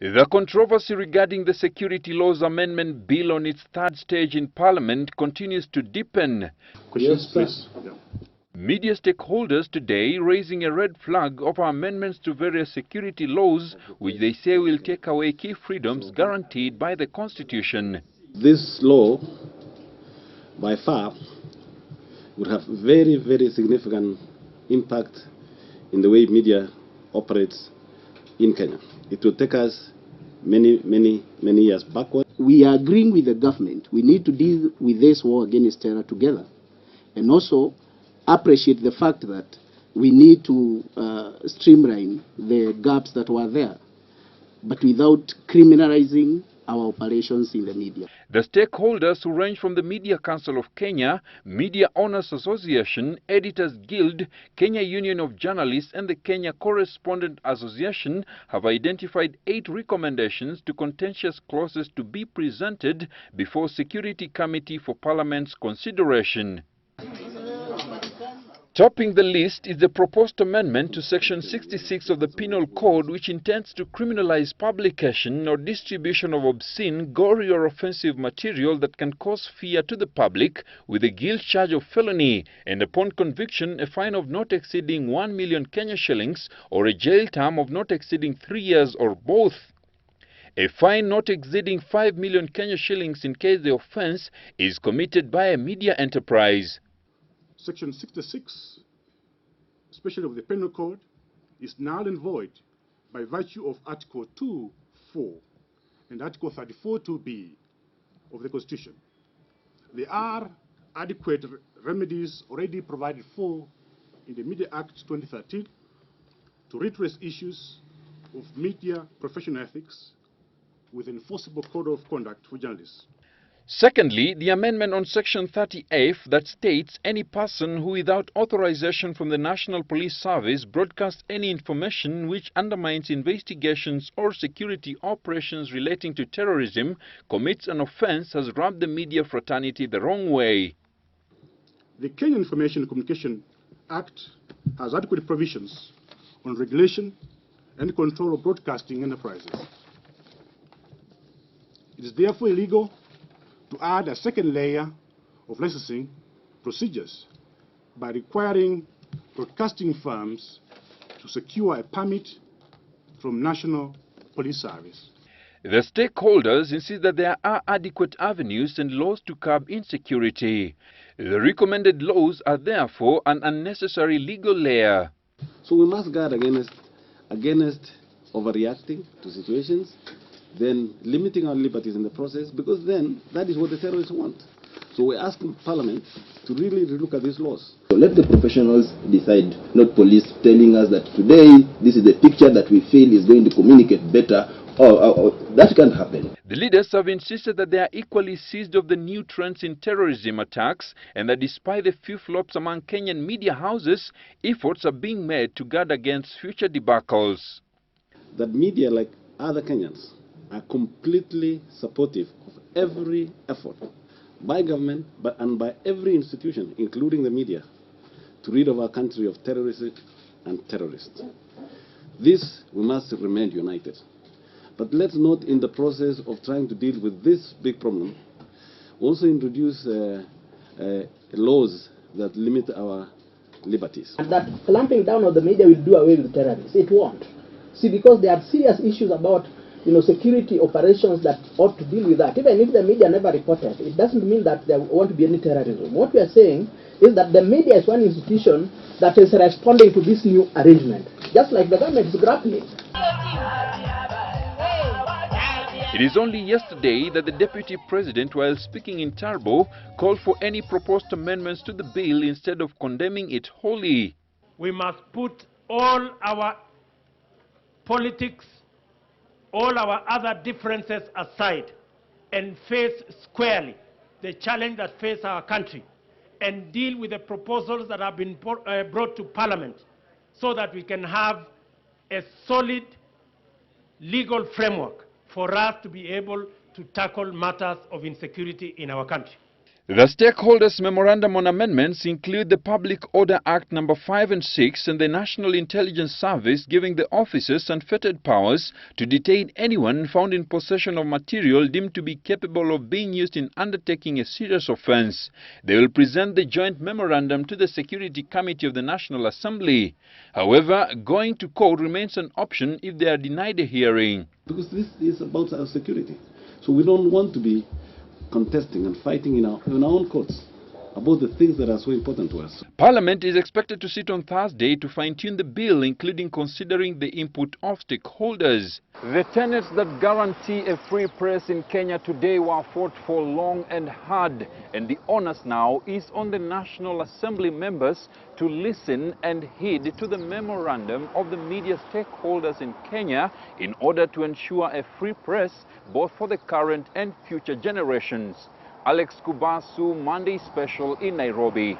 The controversy regarding the Security Laws Amendment Bill on its third stage in Parliament continues to deepen. Questions, please. Yeah. Media stakeholders today raising a red flag of amendments to various security laws which they say will take away key freedoms guaranteed by the Constitution. This law, by far, would have very, very significant impact in the way media operates in Kenya. It will take us many years backward. We are agreeing with the government. We need to deal with this war against terror together, and also appreciate the fact that we need to streamline the gaps that were there, but without criminalizing our operations in the media. The stakeholders who range from the Media Council of Kenya, Media Owners Association, Editors Guild, Kenya Union of Journalists and the Kenya Correspondent Association have identified 8 recommendations to contentious clauses to be presented before Security Committee for Parliament's consideration. Topping the list is the proposed amendment to Section 66 of the Penal Code, which intends to criminalize publication or distribution of obscene, gory or offensive material that can cause fear to the public with a guilt charge of felony, and upon conviction a fine of not exceeding 1 million Kenya shillings or a jail term of not exceeding 3 years or both. A fine not exceeding 5 million Kenya shillings in case the offense is committed by a media enterprise. Section 66, especially of the Penal Code, is null and void by virtue of Article 2(4) and Article 34(2)(b) of the Constitution. There are adequate remedies already provided for in the Media Act 2013 to redress issues of media professional ethics with an enforceable code of conduct for journalists. Secondly, the amendment on Section 30F that states any person who without authorization from the National Police Service broadcasts any information which undermines investigations or security operations relating to terrorism commits an offense has rubbed the media fraternity the wrong way. The Kenya Information and Communication Act has adequate provisions on regulation and control of broadcasting enterprises. It is therefore illegal to add a second layer of licensing procedures by requiring broadcasting firms to secure a permit from National Police Service. The stakeholders insist that there are adequate avenues and laws to curb insecurity. The recommended laws are therefore an unnecessary legal layer. So we must guard against overreacting to situations, then limiting our liberties in the process, because then that is what the terrorists want. So we're asking Parliament to really look at these laws. So let the professionals decide, not police telling us that today this is the picture that we feel is going to communicate better. That can't happen. The leaders have insisted that they are equally seized of the new trends in terrorism attacks and that despite the few flops among Kenyan media houses, efforts are being made to guard against future debacles. That media, like other Kenyans, are completely supportive of every effort by government and by every institution, including the media, to rid our country of terrorism and terrorists. This, we must remain united. But let's not, in the process of trying to deal with this big problem, also introduce laws that limit our liberties. And that clamping down on the media will do away with terrorists. It won't. See, because there are serious issues about security operations that ought to deal with that. Even if the media never reported, it doesn't mean that there won't be any terrorism. What we are saying is that the media is one institution that is responding to this new arrangement, just like the government is grappling. It is only yesterday that the Deputy President, while speaking in Turbo, called for any proposed amendments to the bill instead of condemning it wholly. We must put all our politics, all our other differences aside and face squarely the challenge that faces our country and deal with the proposals that have been brought to Parliament so that we can have a solid legal framework for us to be able to tackle matters of insecurity in our country. The stakeholders' memorandum on amendments include the Public Order Act No. 5 and 6 and the National Intelligence Service giving the officers unfettered powers to detain anyone found in possession of material deemed to be capable of being used in undertaking a serious offense. They will present the joint memorandum to the Security Committee of the National Assembly. However, going to court remains an option if they are denied a hearing. Because this is about our security. So we don't want to be contesting and fighting in our own courts about the things that are so important to us. Parliament is expected to sit on Thursday to fine-tune the bill, including considering the input of stakeholders. The tenets that guarantee a free press in Kenya today were fought for long and hard, and the onus now is on the National Assembly members to listen and heed to the memorandum of the media stakeholders in Kenya in order to ensure a free press both for the current and future generations. Alex Kubasu, Monday Special in Nairobi.